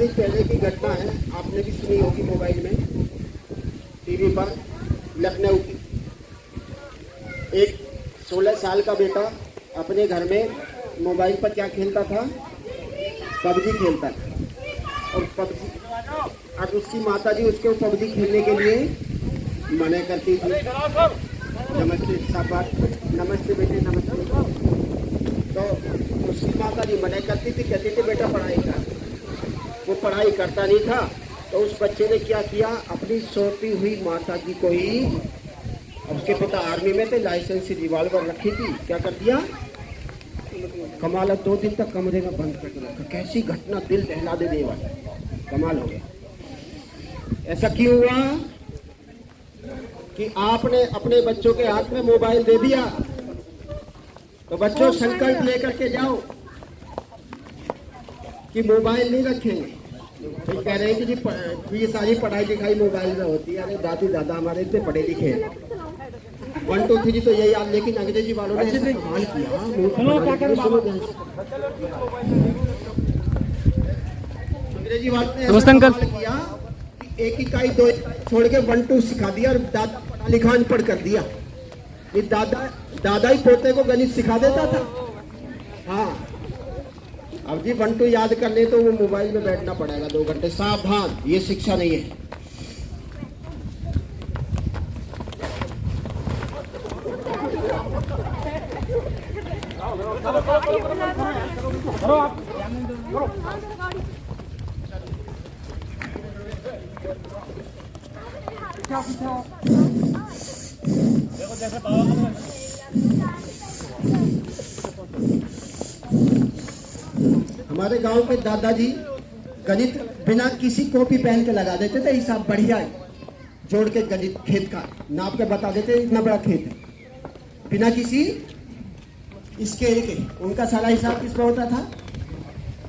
दिन पहले की घटना है, आपने भी सुनी होगी मोबाइल में, टीवी पर। लखनऊ की एक 16 साल का बेटा अपने घर में मोबाइल पर क्या खेलता था, पबजी खेलता था। और पबजी, अब उसकी माता जी उसको पबजी खेलने के लिए मना करती थी। नमस्ते साहब, नमस्ते बेटे, नमस्ते। तो उसकी माता जी मना करती थी, कहती थी बेटा पढ़ाई कर। वो पढ़ाई करता नहीं था, तो उस बच्चे ने क्या किया, अपनी सोती हुई माता जी को ही, उसके पिता आर्मी में थे, लाइसेंस से रिवॉल्वर रखी थी, क्या कर दिया, कमाल है, 2 दिन तक कमरे में बंद करके रखा। कैसी घटना, दिल दहला दे देवा, कमाल हो गया। ऐसा क्यों हुआ कि आपने अपने बच्चों के हाथ में मोबाइल दे दिया। तो बच्चों संकल्प लेकर के जाओ कि मोबाइल नहीं रखेंगे। तो कह रहे हैं कि जी ये सारी पढ़ाई लिखाई मोबाइल में होती है। अरे दादी दादा हमारे इतने पढ़े लिखे हैं, 1 2 3 तो यही याद, लेकिन अंग्रेजी वालों ने ऐसा कमाल किया। अंग्रेजी वालों ने ऐसा कमाल किया कि 1 इकाई 2 छोड़ के 1 2 सिखा दिया और दादा पढ़ा लिखा अनपढ़ कर दिया। ये दादा ही पोते को गणित सिखा देता था। हाँ, अब जी 1 2 याद करने तो वो मोबाइल में बैठना पड़ेगा 2 घंटे। सावधान, ये शिक्षा नहीं है। हमारे गांव के दादाजी गणित बिना किसी कॉपी पेन के लगा देते थे, हिसाब बढ़िया है, जोड़ के गणित खेत का नाप के बता देते, इतना बड़ा खेत है, बिना किसी स्केल के। उनका सारा हिसाब किस पे होता था,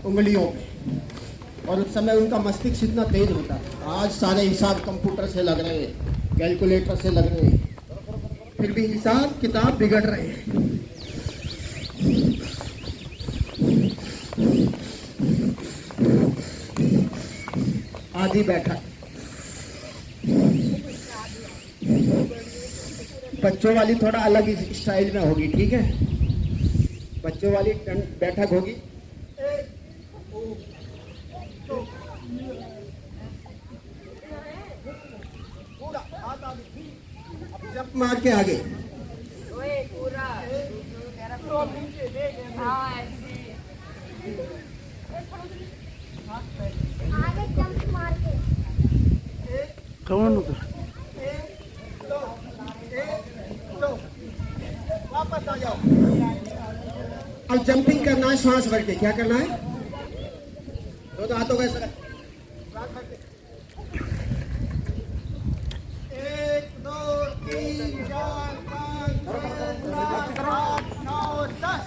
उंगलियों पे। और उस समय उनका मस्तिष्क इतना तेज होता था। आज सारे हिसाब कंप्यूटर से लग रहे हैं, कैलकुलेटर से लग रहे हैं, फिर भी हिसाब किताब बिगड़ रहे हैं। आदि बैठा, बच्चों वाली थोड़ा अलग स्टाइल में होगी, ठीक है। बच्चों वाली बैठक होगी। जब मार के आगे, कौन वापस आ जाओ। अब जंपिंग करना है, सांस भर के। क्या करना है, दो हाथों का ऐसा, 1 2 3 4 5 6 7 8 9 10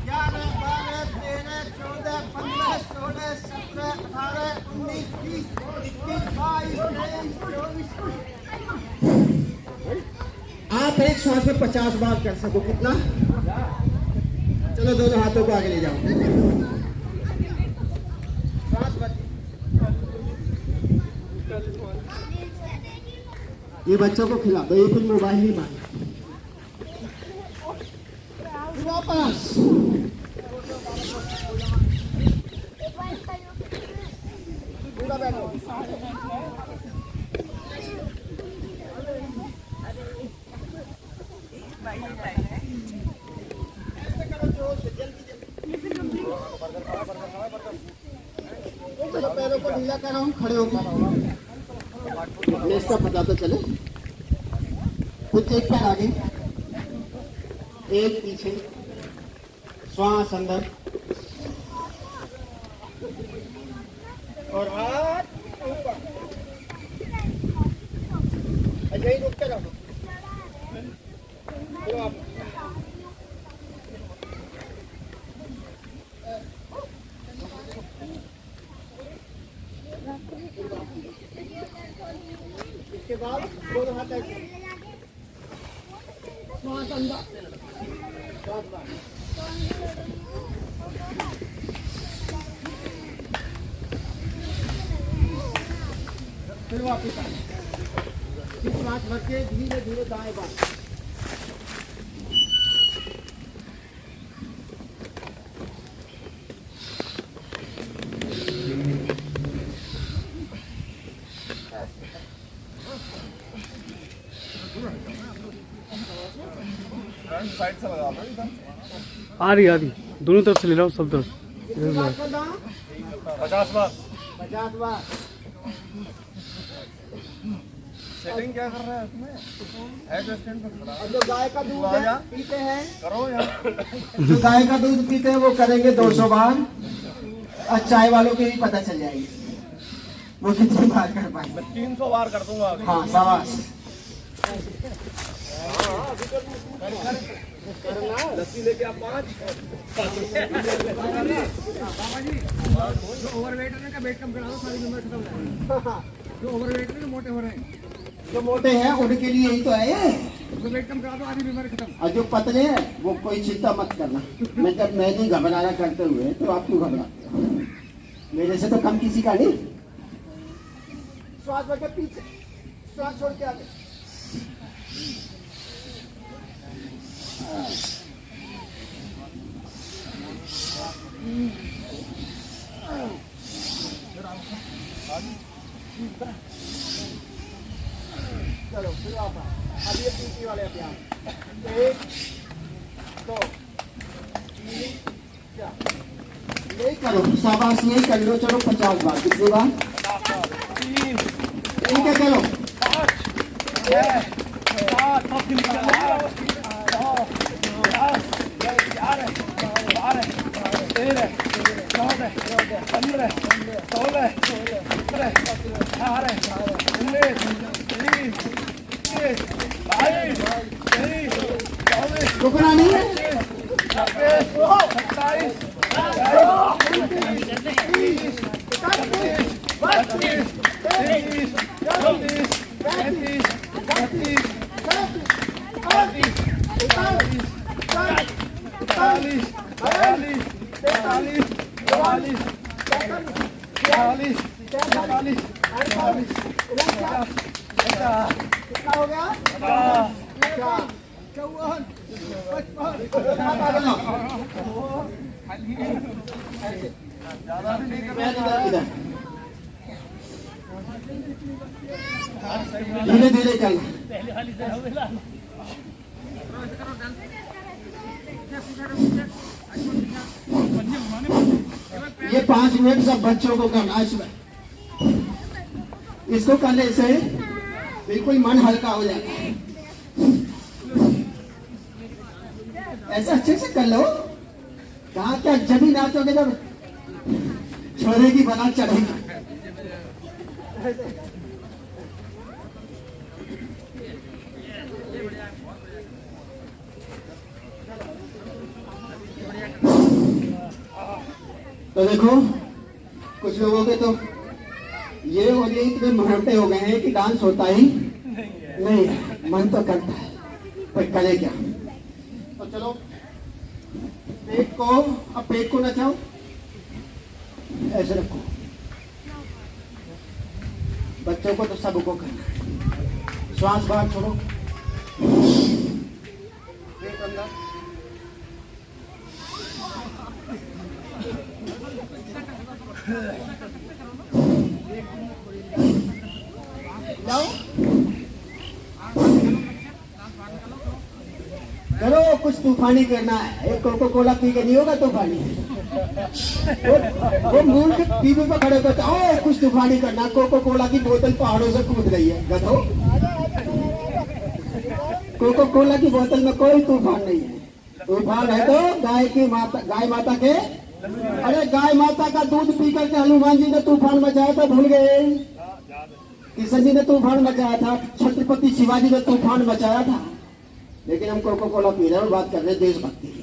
11 12 13 14 15 16 17 18 19 20 21 22 23 24। आप एक श्वास में 50 बार कर सको, कितना? चलो दोनों हाथों को आगे ले जाओ। ये बच्चों को खिला दो, ये फिर मोबाइल नहीं मांगे। वापस पूरा बैठो। चलो पैरों को ढीला कर रहा हूँ, खड़े होकर इसका पता तो चले। कुछ एक पैर आगे, एक पीछे, श्वास अंदर और हाथ ऊपर। यही रुकते रहो। चलो आप इसके बाद दोनों हाथ ऐसे, श्वास अंदर, श्वास बाहर। फिर वापस आए, फिर सांस भर के धीरे धीरे दाएं बाएं। आ रही दोनों तरफ से ले लो, सब तरफ। कितनी बार करना? 50 बार। 50 बार। सेटिंग क्या कर रहा है उसमें? है तो स्टैंड पे खड़ा। और जो गाय का दूध है, पीते हैं, करो यार। जो गाय का दूध पीते हैं वो करेंगे 200 बार। और चाय वालों के भी पता चल जाएगी वो कितनी बार कर पाएंगे। मैं 300 बार कर दूंगा अभी। हाँ, शाबाश। लस्सी लेके आप 5। जो ओवरवेट है ना, वेट कम करा दो, सारी बीमारी खत्म हो जाएगी। जो ओवरवेट है ना, मोटे हो रहे हैं, जो मोटे हैं उनके लिए यही तो है ये। जो वेट कम करा दो, आधी बीमारी खत्म। और जो पतले हैं वो कोई चिंता मत करना। मैं जब मैं नहीं घबराया करते हुए तो आप क्यों घबराते हो? मेरे से तो कम किसी का नहीं। श्वास भर के पीछे, श्वास छोड़ के आगे। चलो फिर वापस। अब ये पीछे वाले अभ्यास। 1 2 3 4। नहीं करो, शाबाश, नहीं कर लो। चलो 50 बार। कितनी बार? 3 ठीक है, चलो। 5 6 7 रुकना नहीं है। कितना हो गया? 54 धीरे धीरे चल। ये 5 मिनट सब बच्चों को करना है इसमें। इसको करने से बिल्कुल मन हल्का हो जाता है। ऐसा अच्छे से कर लो। कहा क्या जब ही नाचोगे जब छोरे की बना चढ़ेगी। तो देखो कुछ लोगों के तो ये हो गए, इतने मोटे हो गए हैं कि डांस होता ही नहीं है। मन तो करता है पर करे क्या। तो चलो पेट को, अब पेट को नचाओ, ऐसे रखो। बच्चों को तो सबको करना है। श्वास बाहर छोड़ो, पेट अंदर। जाओ चलो, कुछ तूफानी करना है। एक कोको कोला पी के नहीं होगा तूफानी। वो मूर्ख टीवी पे खड़े करते आओ कुछ तूफानी करना। कोको कोला की बोतल पहाड़ों से कूद रही है। गधो, कोको कोला की बोतल में कोई तूफान नहीं है। तूफान है तो गाय माता के। अरे गाय माता का दूध पी करके हनुमान जी ने तूफान मचाया था, भूल गए? किशन जी ने तूफान मचाया था, छत्रपति शिवाजी ने तूफान मचाया था। लेकिन हम कोको कोला पी रहे हैं और बात कर रहे हैं देशभक्ति की।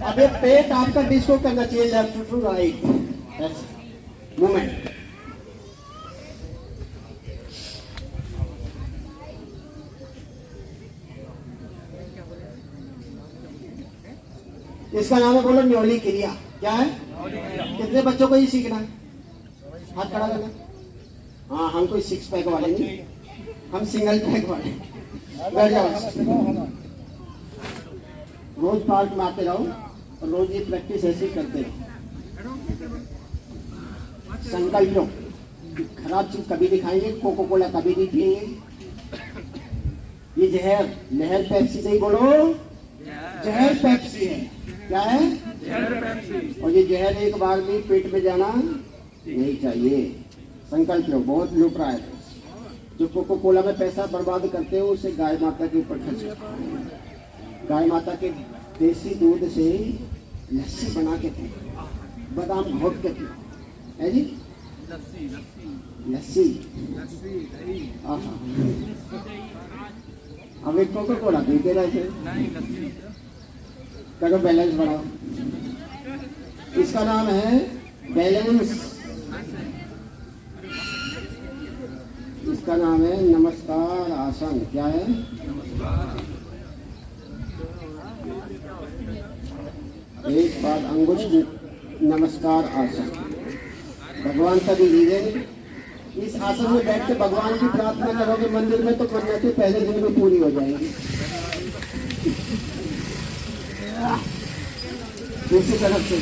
अब ये पेट आपका डिस्को करना चाहिए, लेफ्ट टू राइट मूवमेंट। इसका नाम है, बोलो, न्योली क्रिया। क्या है? कितने बच्चों को ये सीखना है? हाथ खड़ा करना। हाँ, हम कोई 6 पैक वाले नहीं, हम सिंगल पैक वाले। बैठ जाओ। रोज पार्क में आते रहो और रोज ये प्रैक्टिस ऐसे ही करते रहो। संकल्प लो, खराब चीज कभी नहीं खाएंगे, कोको कोला कभी नहीं पिएंगे। ये जहर, लहर पेप्सी से ही बोलो, जहर पेप्सी है। क्या है? जहर पेप्सी। और ये जहर एक बार भी पेट में जाना नहीं चाहिए। संकल्प लो। बहुत लूट रहा है जो कोको कोला में पैसा बर्बाद करते हो, उसे गाय माता के ऊपर खर्च करो। गाय माता के देसी दूध से लस्सी बना के पियो, बादाम घोट के पियो, है जी? लस्सी। अब एक कोको कोला पीते रहते, करो बैलेंस बढ़ाओ। इसका नाम है बैलेंस। इसका नाम है नमस्कार आसन। क्या है? एक बात, अंगुष्ठ नमस्कार आसन। भगवान का भी लीजिए। इस आसन में बैठ के भगवान की प्रार्थना करोगे मंदिर में, तो मन्नतें पहले दिन में पूरी हो जाएंगी। दूसरी तरफ से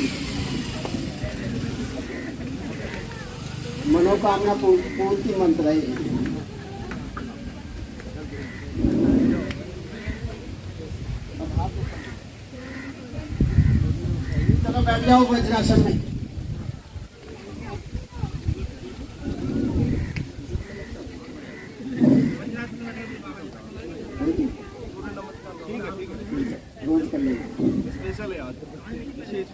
मनोकामना पूर्ति मंत्र है। चलो बैठ जाओ वज्रासन में। रोज कर लेंगे। स्पेशल है आज, विशेष।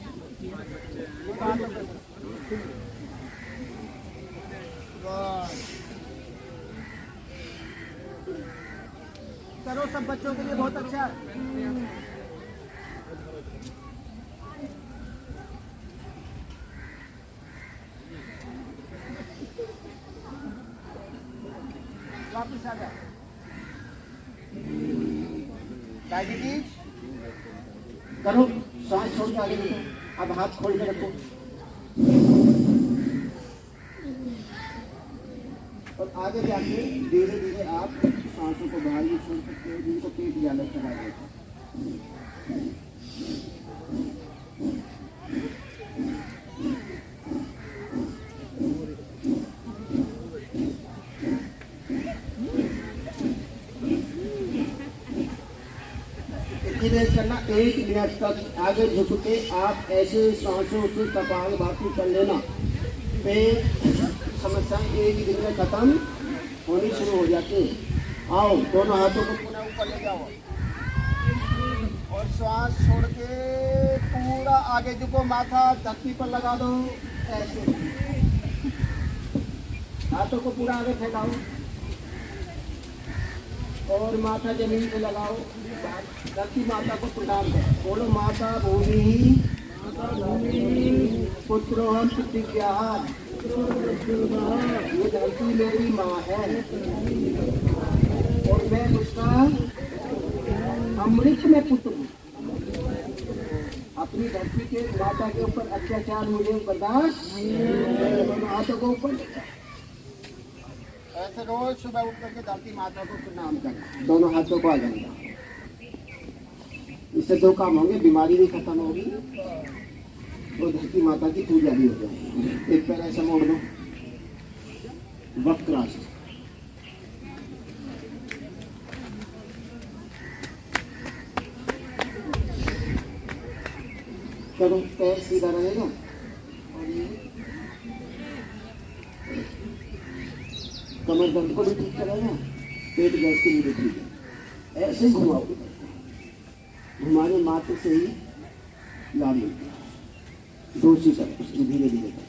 करो, सब बच्चों के लिए बहुत अच्छा है। वापिस आ जाओ। डायबिटीज करो, सांस छोड़ के आगे देखो। अब हाथ खोल के रखो और आगे जाके धीरे धीरे आप सांसों को बाहर भी छोड़ सकते हो, जिनको पेट ज्यादा चला जाता है। करना 1 मिनट तक आगे झुक के आप ऐसे सांसों से कपालभाति कर लेना। पेट समस्याएं एक दिन में खत्म होनी शुरू हो जाती है। आओ, दोनों हाथों को पुनः ऊपर ले जाओ और श्वास छोड़ के पूरा आगे झुको, माथा धरती पर लगा दो। ऐसे हाथों को पूरा आगे फैलाओ और माथा जमीन पे लगाओ। धरती माता को प्रणाम करो। बोलो, माता भूमि पुत्रोहम प्रतिज्ञान। ये धरती मेरी माँ है और मैं उसका अमृत में पुत्र हूँ। अपनी धरती के माता के ऊपर अत्याचार मुझे बर्दाश्त। हाथों को ऊपर ऐसे रोज सुबह उठ करके धरती माता को प्रणाम करना। दोनों हाथों को आ जाएगा। इससे 2 काम होंगे, बीमारी भी खत्म होगी और धरती माता की पूजा भी हो जाएगी। एक पैर ऐसा मोड़ दो, वक्रासन। करो, पैर सीधा रहेगा और ये कमर दर्द को भी ठीक करेगा, पेट गैस को भी ठीक है। ऐसे ही घुमाओगे, घुमाने मात्र से ही लाभ मिलता है। दूसरी तरफ उसकी धीरे धीरे कर।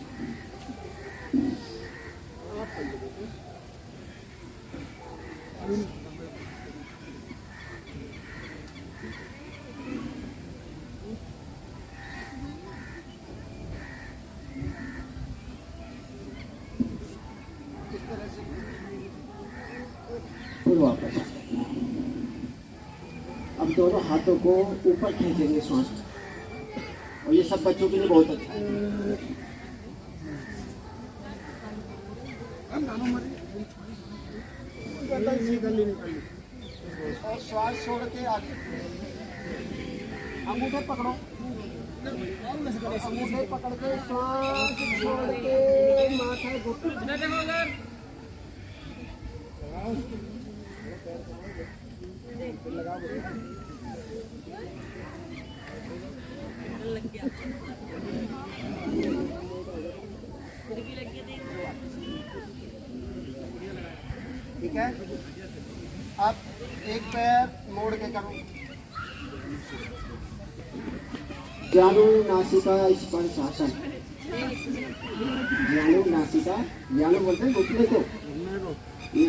फिर वापस अब दोनों हाथों को ऊपर खींचेंगे, श्वास और ये सब बच्चों के लिए बहुत अच्छा है। और श्वास छोड़ के आगे, अंगूठे पकड़ो, अंगूठे पकड़ के श्वास छोड़ के माथा घुटना। ठीक है, अब एक पैर मोड़ के करो। ज्ञानु नासिका स्पर्श आसन। ज्ञानु नासिका, ज्ञानु बोलते हैं घुटने को, ये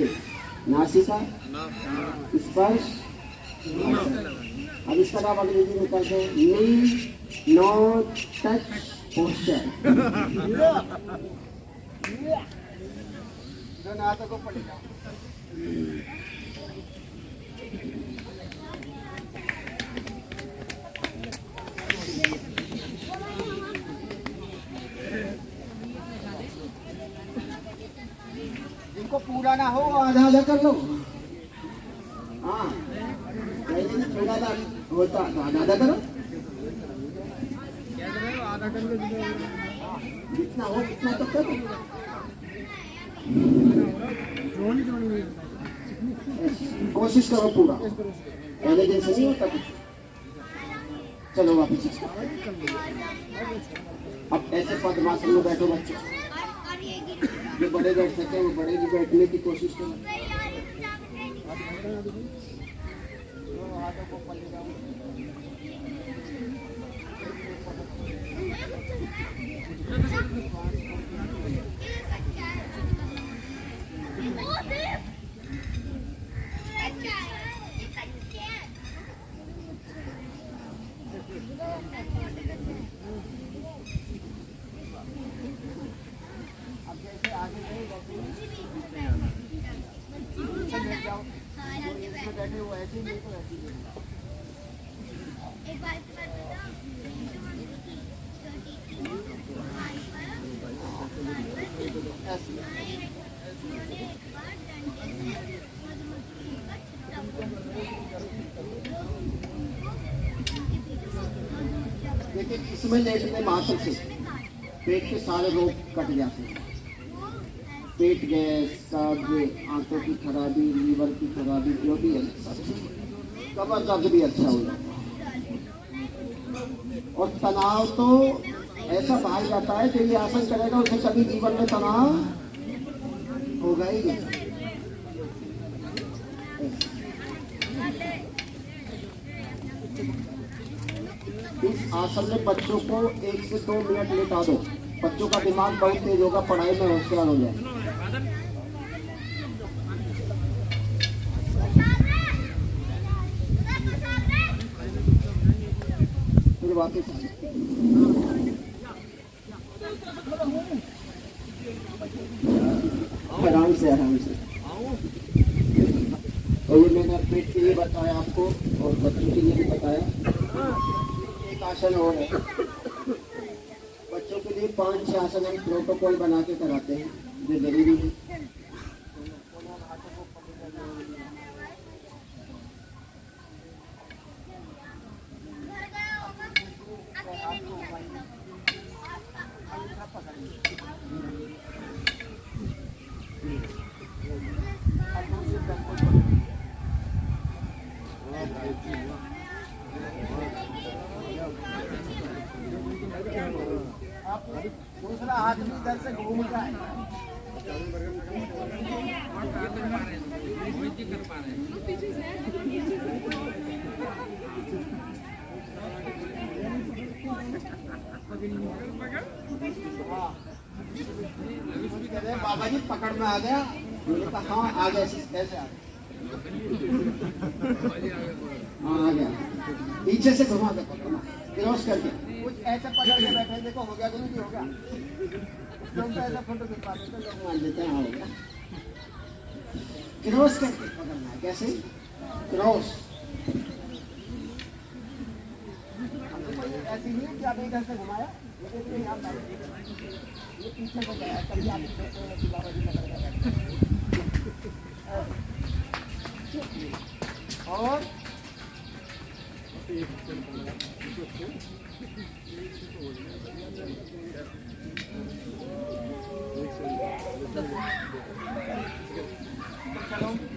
नासिका स्पर्श। अब इसका नाम अंग्रेजी में कहते हैं नी नॉट टच पोस्चर। दोनों हाथों को पड़ेगा। जिनको पूरा ना हो आधा आधा कर लो। हाँ, थोड़ा सा होता तो आधा आधा करो, जितना हो उतना तो करो। कोशिश करो पूरा, पहले दिन से नहीं होता। चलो वापस। अब ऐसे पद्मासन में बैठो बच्चे, जो बड़े बैठ सके वो बड़े भी बैठने की कोशिश करो। बैठे हुए ऐसे ही तो ऐसे ही। लेकिन इसमें लेटने मात्र से पेट के सारे रोग कट जाते हैं। पेट गैस, कब्ज, आंतों की खराबी, लीवर की खराबी, जो भी है, कमर दर्द भी अच्छा हो जाता है। और तनाव तो ऐसा भाग जाता है, जो ये आसन करेगा उसे कभी जीवन में तनाव होगा ही नहीं। इस आसन में बच्चों को 1 से 2 मिनट लेटा दो। बच्चों का दिमाग बहुत तेज होगा, पढ़ाई में होशियार हो जाए। फिर वापस आराम से आराम से। और ये मैंने पेट के लिए बताया आपको और बच्चों के लिए भी बताया। एक आसन और है बच्चों के लिए, 5-6 आसन हम प्रोटोकॉल बना के कराते हैं, जो जरूरी है। दूसरा हाथ भी इधर से घूम रहा है। बाबा जी पकड़ में आ गया, हाँ आ गया, ऐसे आ गया, हाँ आ गया। पीछे से घुमा दो, क्रॉस करके कुछ ऐसे पकड़ के बैठे, देखो हो गया, गुरु जी हो गया। तुम तो ऐसा फोटो खिंचवा देते लोग मान लेते हैं, हाँ हो गया। क्रॉस करके पकड़ना है, कैसे क्रॉस। ऐसी नहीं है कि आप इधर से घुमाया, ये देखिए यहाँ पर ये पीछे को गया, कभी आप देखते हैं कि बाबा जी पकड़ गए। और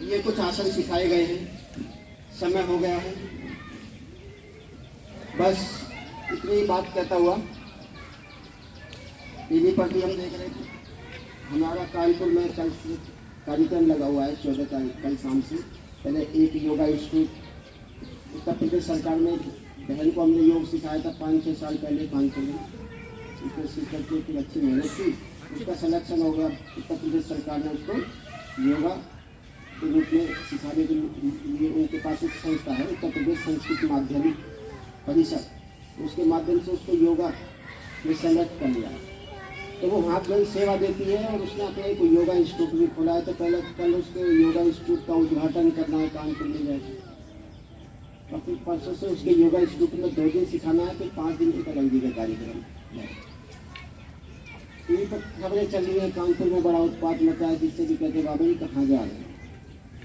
ये कुछ आसन सिखाए गए हैं, समय हो गया है, बस इतनी बात कहता हुआ। टीवी पर भी हम देख रहे थे, हमारा कानपुर में कल से कार्यक्रम लगा हुआ है 14 तारीख, कल शाम से। पहले एक योगा इंस्टीट्यूट उत्तर प्रदेश सरकार में बहन को हमने योग सिखाया था 5-6 साल पहले कानपुर में। उसमें सीख करके फिर अच्छी मेहनत की, उसका सिलेक्शन हो गया। उत्तर प्रदेश सरकार ने उसको योगा के रूप में सिखाने के लिए उनके पास एक संस्था है, उत्तर प्रदेश संस्कृत माध्यमिक परिषद, उसके माध्यम से उसको योगा में सेलेक्ट कर लिया। तो वो वहाँ पर सेवा देती है और उसने अपने एक योगा इंस्टीट्यूट भी खोला है। तो पहले कल उसके योगा इंस्टीट्यूट का उद्घाटन करना है कानपुर में जाकर, और फिर परसों से उसके योगा इंस्टीट्यूट में 2 दिन सिखाना है, फिर 5 दिन की तरंगी का कार्यक्रम। टीवी पर खबरें चल रही है कानपुर में बड़ा उत्पात मचा है, जिससे भी कहते बाबा जी कहाँ जा रहे हैं।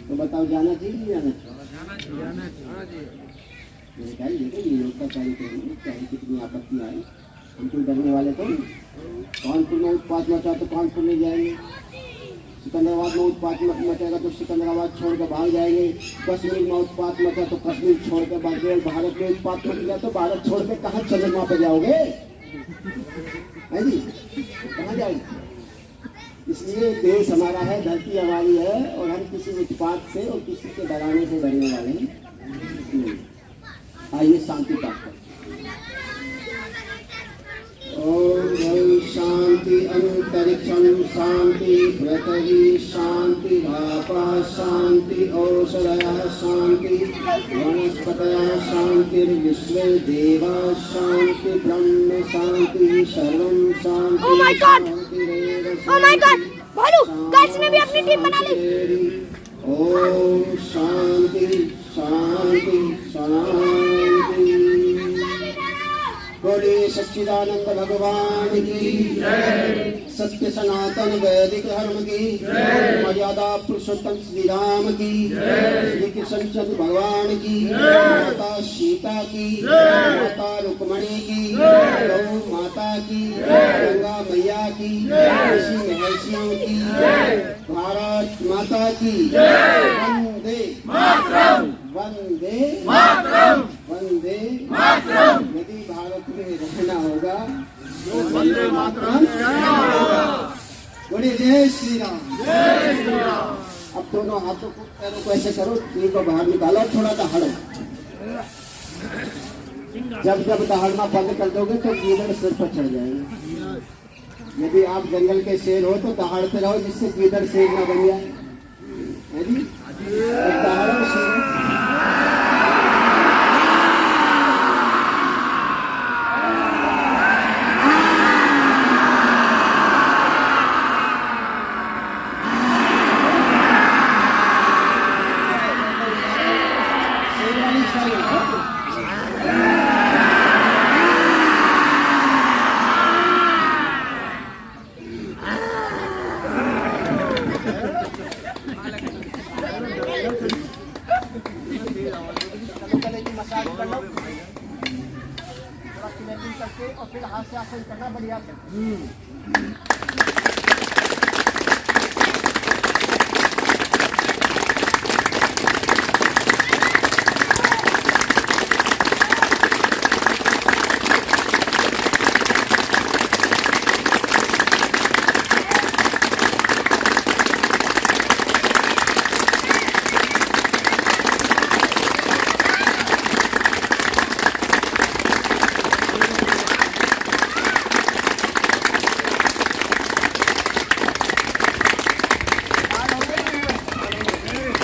तो बताओ जाना चाहिए नहीं जाना चाहिए? मैंने कहा देखो ये योग का कार्यक्रम है, चाहे कितनी आपत्ति आए, हम कोई डरने वाले तो कानपुर में उत्पात मचा तो कानपुर में जाएंगे, सिकंदराबाद में उत्पात मचेगा तो सिकंदराबाद छोड़ कर भाग जाएंगे, कश्मीर में उत्पात मचा तो कश्मीर छोड़ कर भाग जाएंगे, भारत में उत्पात मच गया तो भारत छोड़ कर कहाँ चंद्रमा पे जाओगे? है जी, कहाँ जाओगे? इसलिए देश हमारा है, धरती हमारी है, और हम किसी उत्पात से और किसी के डराने से डरने वाले नहीं। आइए शांति प्राप्त करें। ओम शांति अंतरिक्षम शांति, पृथ्वी शांति, भापा शांति, औषधयः शांति, वनस्पतयः शांतिर्विश्वे देवा शांति, ब्रह्म शांति, सर्वं शांति। Oh my God! Oh my God! भालू, गाइस ने भी अपनी टीम बना ली। ओम शांति शांति शांति। बोलिए सच्चिदानंद भगवान की जय, सत्य सनातन वैदिक धर्म की जय, मर्यादा पुरुषोत्तम श्री राम की जय, श्री कृष्ण चंद्र भगवान की जय, माता सीता की जय, माता रुक्मणी की जय, गौ माता की जय, गंगा मैया की जय, ऋषि महर्षियों की जय, भारत माता की जय। वंदे मातरम, वंदे मातरम, वंदे मातरम। यदि भारत में रहना होगा तो वंदे मातरम बोलिए जय श्री राम, जय श्री राम। अब दोनों हाथों को पैरों को ऐसे करो, तीर को बाहर निकालो, थोड़ा दहाड़ो। जब जब दहाड़ना बंद कर दोगे तो गीदड़ सिर पर चढ़ जाएंगे। यदि आप जंगल के शेर हो तो दहाड़ते रहो, जिससे गीदड़ शेर ना बन जाए। है जी, दहाड़ो शेर। मसाज कर लो, थोड़ा क्लीनिंग करके, और फिर हाथ से आसन करना बढ़िया से।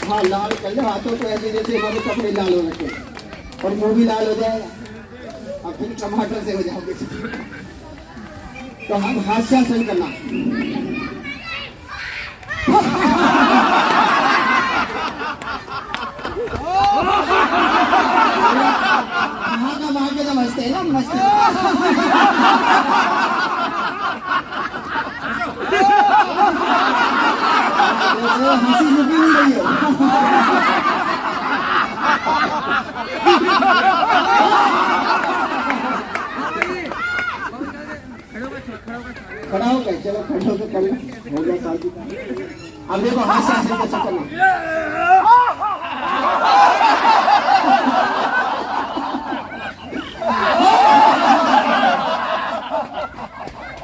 हाँ, लाल कर लो हाथों को ऐसे, जैसे हमारे कपड़े लाल हो रखे, और मुंह भी लाल हो जाएगा, और फिर टमाटर से हो जाओगे। तो हम हास्यासन करना। महाका मार के नमस्ते। है ना मस्त। हंसी रुकी नहीं रही है। खड़ा हो गए, चलो खड़े होकर कर लो, हो गया शादी का। अब देखो हाथ से ऐसे कैसे करना।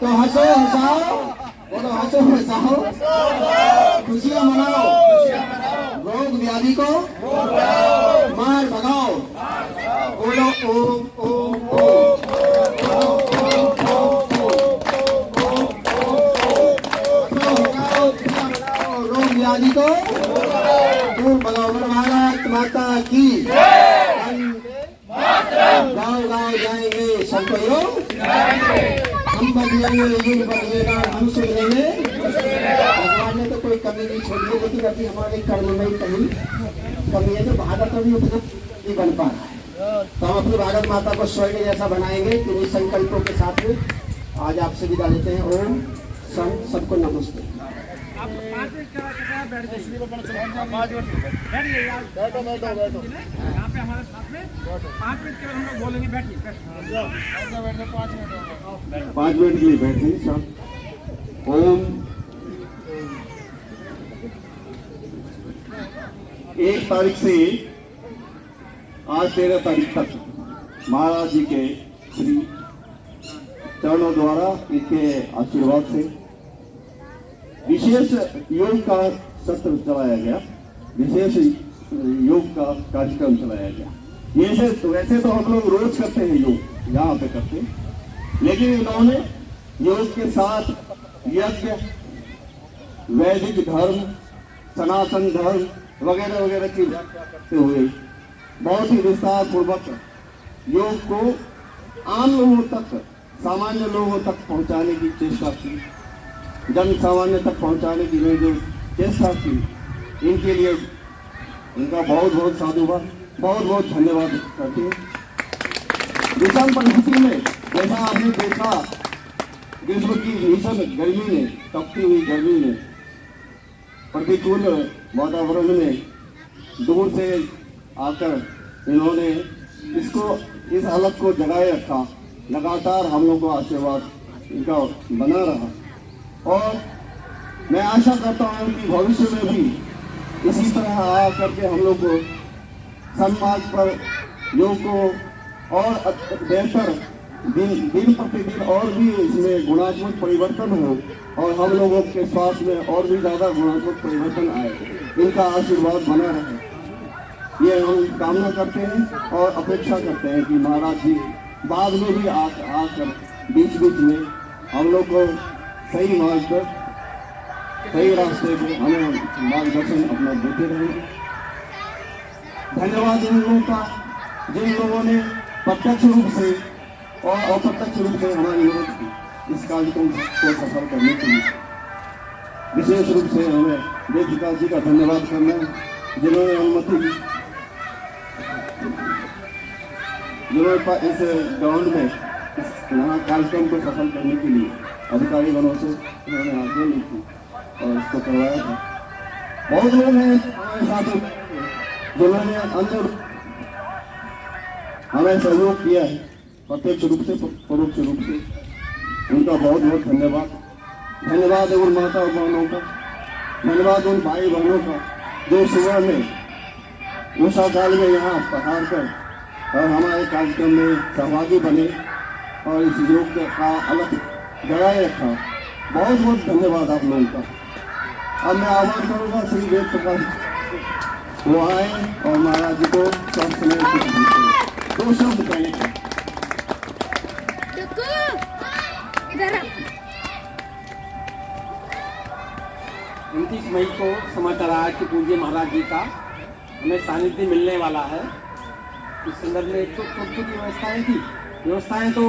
तो हंसो हंसाओ, बोलो हंसो हंसाओ, खुशियां मनाओ, रोग व्याधि को मार भगाओ, बोलो ओम ओम ओम। रोग व्याधि को दूर भगाओ। भारत माता की गाँव गाँव जाएंगे सबको योग, हम बदलेंगे युग बदलेगा, हम सुधरेंगे। भगवान ने तो कोई कमी नहीं छोड़ी है, लेकिन अभी हमारे कर्म में ही कहीं कमी है, तो भारत अभी उतना नहीं बन पा रहा है। तो हम अपनी भारत माता को स्वर्ग जैसा बनाएंगे। किन्हीं संकल्पों के साथ में आज आपसे विदा लेते हैं। ओम सबको नमस्ते। यहाँ पे हमारे साथ में 5 मिनट के बाद हम लोग बोलेंगे, बैठिए 5 मिनट के लिए बैठिए सब। ओम 1 तारीख से आज 13 तारीख तक महाराज जी के श्री चरणों द्वारा, इनके आशीर्वाद से विशेष योग का सत्र चलाया गया, विशेष योग का कार्यक्रम चलाया गया। वैसे तो हम लोग रोज करते हैं योग, यहाँ पे करते हैं, लेकिन इन्होंने योग के साथ यज्ञ, वैदिक धर्म, सनातन धर्म वगैरह वगैरह की करते हुए बहुत ही विस्तार पूर्वक योग को आम लोगों तक, सामान्य लोगों तक पहुंचाने की चेष्टा की, जन सामान्य तक पहुंचाने की जो चेष्टा की, इनके लिए इनका बहुत बहुत साधुवाद, बहुत बहुत धन्यवाद करते हैं। विषम परिस्थिति में जैसा आपने देखा, विश्व की भीषण गर्मी ने, तपती हुई गर्मी ने, प्रतिकूल वातावरण में दूर से आकर इन्होंने इस हालत को जगाए रखा। लगातार हम लोगों को आशीर्वाद इनका बना रहा, और मैं आशा करता हूं कि भविष्य में भी इसी तरह आ करके हम लोग को समाज पर योग को और बेहतर दिन प्रतिदिन और भी इसमें गुणात्मक परिवर्तन हो, और हम लोगों के स्वास्थ्य में और भी ज्यादा गुणात्मक परिवर्तन आए। इनका आशीर्वाद बना रहे, ये हम कामना करते हैं और अपेक्षा करते हैं कि महाराज जी बाद में भी आकर बीच बीच में हम लोग को सही मार्ग पर, सही रास्ते पे हमें मार्गदर्शन अपना देते रहेंगे। धन्यवाद इन लोगों का, जिन लोगों ने प्रत्यक्ष रूप से और अप्रत्यक्ष रूप से हमारी मदद की इस कार्यक्रम को सफल करने के लिए। विशेष रूप से हमें देव विकास जी का धन्यवाद करना है, जिन्होंने अनुमति दी, जिन्होंने इस ग्राउंड में यहाँ कार्यक्रम को सफल करने के लिए अधिकारी बनों से उन्होंने आज्ञा ली थी और इसको करवाया था। बहुत लोग हैं हमारे साथ जिन्होंने अंदर हमें सहयोग किया है, प्रत्यक्ष रूप से परोक्ष रूप से, उनका बहुत बहुत धन्यवाद। धन्यवाद उन माता और बहनों का, धन्यवाद उन भाई बहनों का जो सुबह में उषा काल में यहाँ पधार कर और हमारे कार्यक्रम में सहभागी बने और इस योग का अलग जगाए रखा। बहुत बहुत धन्यवाद आप लोगों का। अब मैं आह्वान करूँगा श्री वेद प्रकाश वो आए और महाराज जी को सब समय दो शब्द कहें। 29 मई को समाचार आया कि पूज्य महाराज जी का हमें सानिध्य मिलने वाला है। इस संदर्भ में एक तो छोटी छोटी व्यवस्थाएं थी, व्यवस्थाएं तो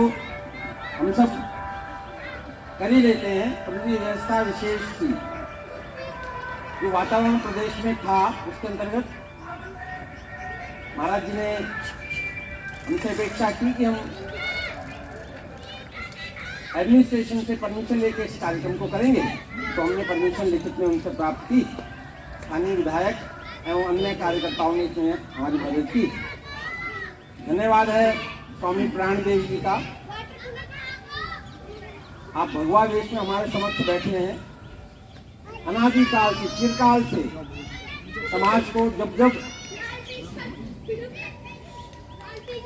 हम सब कर ही लेते हैं, परंतु ये व्यवस्था विशेष थी। जो वातावरण प्रदेश में था उसके अंतर्गत महाराज जी ने हमसे अपेक्षा की कि हम एडमिनिस्ट्रेशन से परमिशन लेके इस कार्यक्रम को करेंगे, तो हमने परमिशन लिखित में उनसे प्राप्त की। स्थानीय विधायक एवं अन्य कार्यकर्ताओं ने इसमें हमारी मदद की। धन्यवाद है स्वामी प्राणदेव जी का। आप भगवा वेश में हमारे समक्ष बैठे हैं। अनादिकाल से, चिरकाल से समाज को जब जब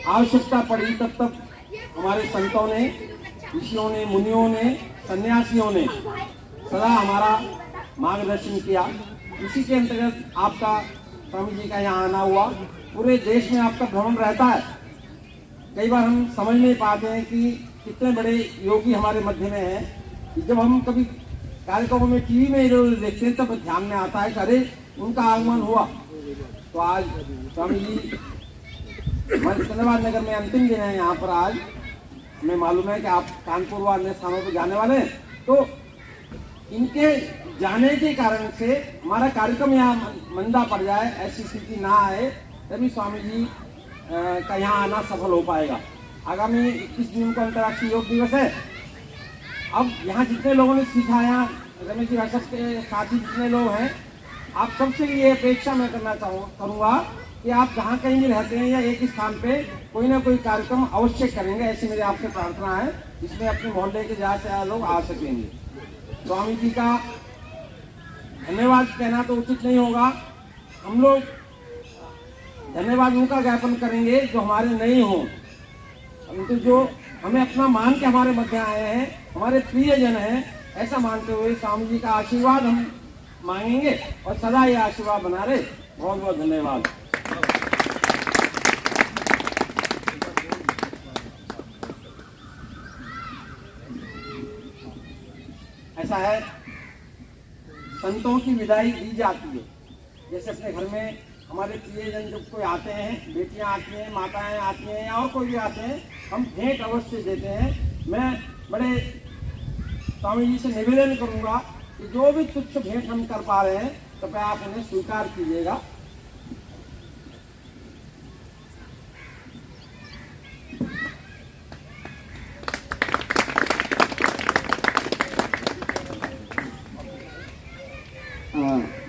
आवश्यकता पड़ी तब तब हमारे संतों ने, ऋषियों ने, मुनियों ने, सन्यासियों ने सदा हमारा मार्गदर्शन किया। इसी के अंतर्गत आपका स्वामी जी का यहाँ आना हुआ। पूरे देश में आपका भ्रमण रहता है। कई बार हम समझ नहीं पाते हैं कि कितने बड़े योगी हमारे मध्य में हैं। जब हम कभी कार्यक्रमों में टीवी में देखते हैं तब ध्यान में आता है कि अरे उनका आगमन हुआ। तो आज स्वामी जी हमारे सिकंदराबाद नगर में अंतिम दिन है। यहाँ पर आज हमें मालूम है कि आप कानपुर व अन्य स्थानों पर जाने वाले हैं, तो इनके जाने के कारण से हमारा कार्यक्रम यहाँ मंदा पड़ जाए, ऐसी स्थिति ना आए, तभी स्वामी जी का यहाँ आना सफल हो पाएगा। आगामी 21 जून को अंतर्राष्ट्रीय योग दिवस है। अब यहाँ जितने लोगों ने सीखा, यहाँ रमेश जी भाषा के साथी जितने लोग हैं, आप सबसे ये अपेक्षा मैं करना करूँगा कि आप जहाँ कहीं भी रहते हैं या एक स्थान पे कोई ना कोई कार्यक्रम अवश्य करेंगे। ऐसी मेरी आपसे प्रार्थना है, जिसमें अपने मोहल्ले के ज़्यादा से ज़्यादा लोग आ सकेंगे। स्वामी जी का धन्यवाद कहना तो उचित नहीं होगा। हम लोग धन्यवाद उनका ज्ञापन करेंगे जो हमारे नहीं हों, परंतु जो हमें अपना मान के हमारे मध्य आए हैं, हमारे प्रियजन हैं, ऐसा मानते हुए स्वामी जी का आशीर्वाद हम मांगेंगे और सदा ये आशीर्वाद बना रहे। बहुत बहुत धन्यवाद। ऐसा है, संतों की विदाई दी जाती है। जैसे अपने घर में हमारे प्रियजन जब कोई आते हैं, बेटियां आती हैं, माताएं आती हैं या और कोई भी आते हैं, हम भेंट अवश्य देते हैं। मैं बड़े स्वामी जी से निवेदन करूंगा कि जो भी तुच्छ भेंट हम कर पा रहे हैं कृपया आप उन्हें स्वीकार कीजिएगा।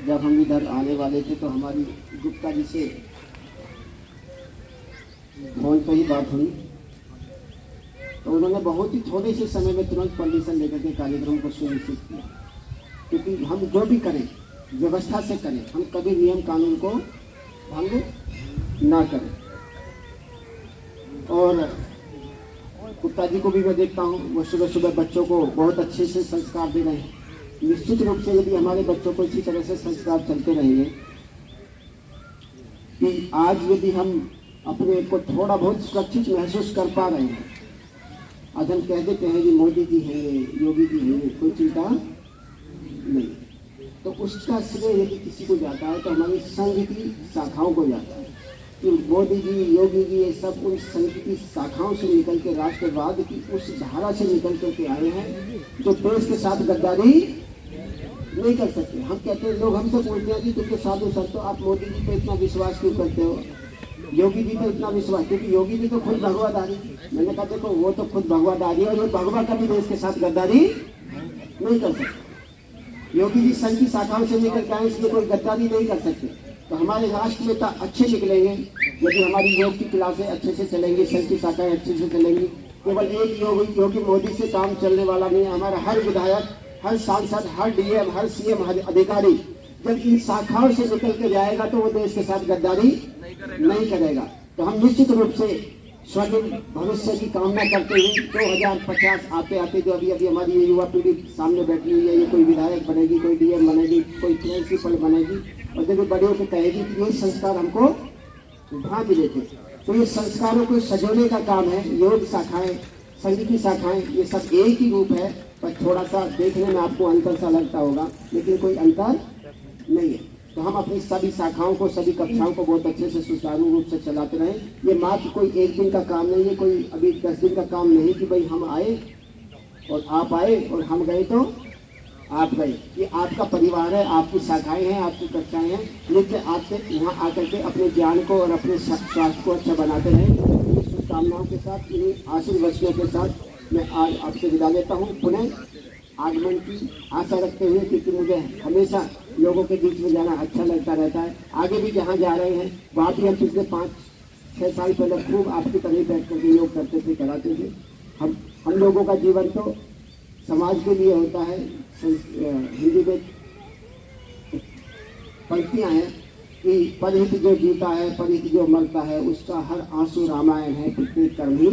जब हम इधर आने वाले थे तो हमारी गुप्ता जी से फोन पर ही बात हुई, तो उन्होंने बहुत ही थोड़े से समय में तुरंत परमिशन लेकर के कार्यक्रम को सुनिश्चित किया। क्योंकि हम जो भी करें व्यवस्था से करें, हम कभी नियम कानून को भंग ना करें। और गुप्ता जी को भी मैं देखता हूँ, वो सुबह सुबह बच्चों को बहुत अच्छे से संस्कार दे रहे हैं। निश्चित रूप से यदि हमारे बच्चों को इसी तरह से संस्कार चलते रहेंगे कि आज यदि हम अपने को थोड़ा बहुत सुरक्षित महसूस कर पा रहे हैं, आज हम कह देते हैं कि मोदी जी हैं, योगी जी हैं, कोई चिंता नहीं, तो उसका श्रेय यदि किसी को जाता है तो हमारी संघ की शाखाओं को जाता है कि मोदी जी, योगी जी, ये सब उन संघ की शाखाओं से निकल के, राष्ट्रवाद की उस धारा से निकल करके आए हैं जो देश के साथ गद्दारी नहीं कर सकते। हम कहते हैं, लोग हमसे पूछते हैं कि तुमके साधु संत तो आप मोदी जी पे इतना विश्वास क्यों करते हो, योगी जी पे इतना विश्वास, क्योंकि योगी जी तो खुद भगवादारी। मैंने कहा देखो वो तो खुद भगवादारी है और ये भगवा कभी देश के साथ गद्दारी नहीं कर सकते। योगी जी संघ की शाखाओं से निकल के आए, इसलिए कोई गद्दारी नहीं कर सकते। तो हमारे राष्ट्र में अच्छे निकलेंगे यदि हमारी योग की क्लासें अच्छे से चलेंगी, संघ की शाखाएं अच्छे से चलेंगी। केवल एक योगी मोदी से काम चलने वाला नहीं है। हमारा हर विधायक, हर सांसद, हर डीएम, हर सीएम, हर अधिकारी जब इन शाखाओं से निकल के जाएगा तो वो देश के साथ गद्दारी नहीं करेगा। तो हम निश्चित रूप से स्वर्णिम भविष्य की कामना करते हुए 2050 आते आते जो अभी हमारी ये युवा पीढ़ी सामने बैठी हुई है, ये कोई विधायक बनेगी, कोई डीएम बनेगी, कोई प्रिंसिपल बनेगी, और जब बड़े होकर कहेगी कि ये संस्कार हमको वहाँ मिले थे। तो ये संस्कारों को सजोने का काम है। योग शाखाएं, संघ की शाखाएं, ये सब एक ही रूप है, पर थोड़ा सा देखने में आपको अंतर सा लगता होगा, लेकिन कोई अंतर नहीं है। तो हम अपनी सभी शाखाओं को, सभी कक्षाओं को बहुत अच्छे से सुचारू रूप से चलाते रहें। ये मात्र कोई एक दिन का काम नहीं है, कोई अभी 10 दिन का काम नहीं कि भाई हम आए और आप आए और हम गए तो आप गए। ये आपका परिवार है, आपकी शाखाएं हैं, आपकी कक्षाएं हैं। नित्य आपसे यहाँ आकर के अपने ज्ञान को और अपने स्वास्थ्य को अच्छा बनाते रहें। इन्हीं शुभकामनाओं के साथ, इन्हीं आशीर्वचनों के साथ मैं आज आपसे विदा लेता हूँ, पुनः आगमन की आशा रखते हुए, क्योंकि मुझे हमेशा लोगों के बीच में जाना अच्छा लगता रहता है। आगे भी जहाँ जा रहे हैं वहाँ भी हम पिछले 5-6 साल पहले खूब आपकी तरह बैठ करके योग करते थे, कराते थे। हम लोगों का जीवन तो समाज के लिए होता है। हिंदी में पंक्तियाँ हैं कि परहित जो जीता है, परहित जो मरता है, उसका हर आंसू रामायण है, प्रत्येक कर्म ही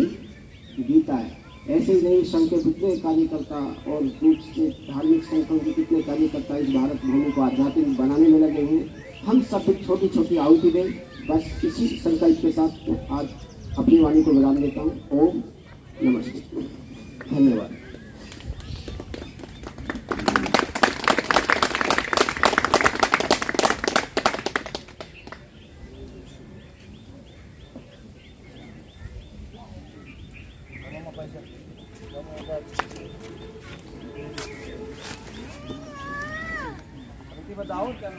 गीता है। ऐसे ही नहीं, संघ के कितने कार्यकर्ता और दूसरे धार्मिक संगठनों के कितने कार्यकर्ता इस भारत भूमि को आध्यात्मिक बनाने में लगे हुए। हम सब छोटी छोटी आहुति दें, बस इसी संकल्प के साथ आज अपनी वाणी को विराम देता हूँ। ओम नमस्ते, धन्यवाद। बताओ क्या